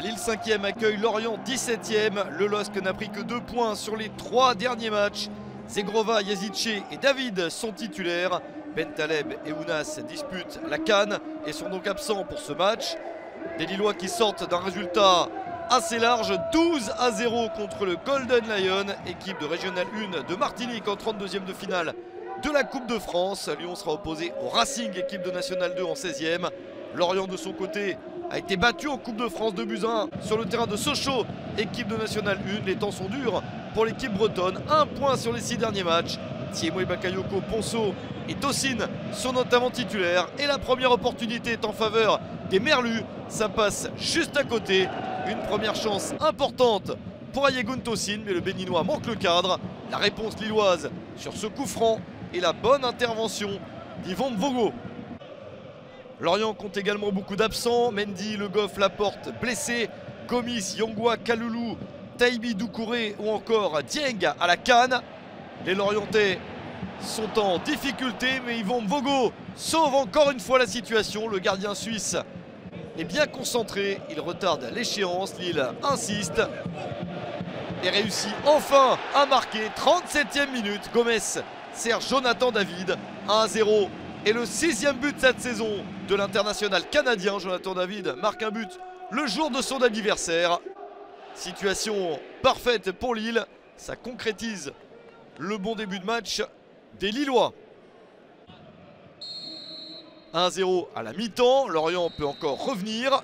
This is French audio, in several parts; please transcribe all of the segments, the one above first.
Lille 5e accueille Lorient 17e. Le LOSC n'a pris que 2 points sur les 3 derniers matchs. Zegrova, Yazice et David sont titulaires. Bentaleb et Ounas disputent la CAN et sont donc absents pour ce match. Des Lillois qui sortent d'un résultat assez large, 12-0 contre le Golden Lion, équipe de Régional 1 de Martinique en 32e de finale de la Coupe de France. Lyon sera opposé au Racing, équipe de National 2 en 16e. Lorient de son côté a été battu en Coupe de France 2-1 sur le terrain de Sochaux, équipe de National 1. Les temps sont durs pour l'équipe bretonne, 1 point sur les 6 derniers matchs. Thiemo et Bakayoko, Ponceau et Tosin sont notamment titulaires. Et la première opportunité est en faveur des Merlus. Ça passe juste à côté. Une première chance importante pour Ayegun Tosin, mais le Béninois manque le cadre. La réponse lilloise sur ce coup franc et la bonne intervention d'Yvon Mvogo. Lorient compte également beaucoup d'absents. Mendy, Le Goff, Laporte blessé. Gomis, Yongwa, Kaloulou, Taïbi Doucouré ou encore Dieng à la CAN. Les Lorientais sont en difficulté, mais Yvon Mvogo sauve encore une fois la situation. Le gardien suisse est bien concentré, il retarde l'échéance. Lille insiste et réussit enfin à marquer. 37e minute, Gomez sert Jonathan David. 1-0 et le 6e but de cette saison de l'international canadien. Jonathan David marque un but le jour de son anniversaire. Situation parfaite pour Lille, ça concrétise le bon début de match des Lillois. 1-0 à la mi-temps, Lorient peut encore revenir.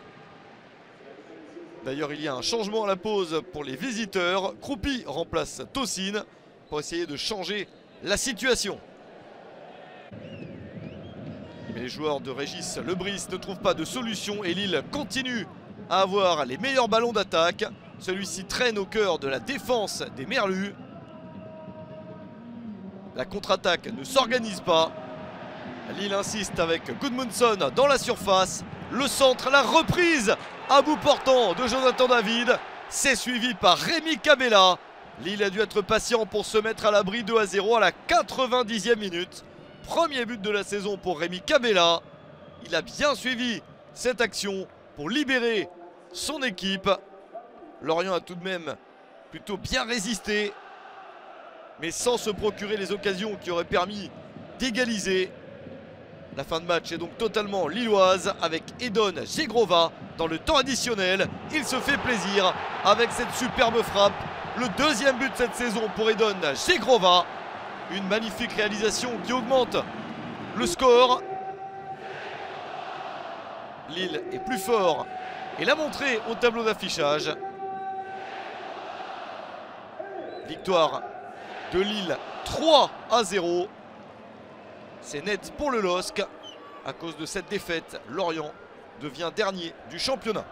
D'ailleurs, il y a un changement à la pause pour les visiteurs. Kroupi remplace Tosin pour essayer de changer la situation. Mais les joueurs de Régis Lebris ne trouvent pas de solution et Lille continue à avoir les meilleurs ballons d'attaque. Celui-ci traîne au cœur de la défense des Merlus. La contre-attaque ne s'organise pas. Lille insiste avec Gudmundsson dans la surface. Le centre, la reprise à bout portant de Jonathan David. C'est suivi par Rémi Cabella. Lille a dû être patient pour se mettre à l'abri. 2-0 à la 90e minute. Premier but de la saison pour Rémi Cabella. Il a bien suivi cette action pour libérer son équipe. Lorient a tout de même plutôt bien résisté, mais sans se procurer les occasions qui auraient permis d'égaliser. La fin de match est donc totalement lilloise avec Edon Zegrova dans le temps additionnel. Il se fait plaisir avec cette superbe frappe. Le 2e but de cette saison pour Edon Zegrova. Une magnifique réalisation qui augmente le score. Lille est plus fort et l'a montré au tableau d'affichage. Victoire de Lille 3-0. C'est net pour le LOSC. À cause de cette défaite, Lorient devient dernier du championnat.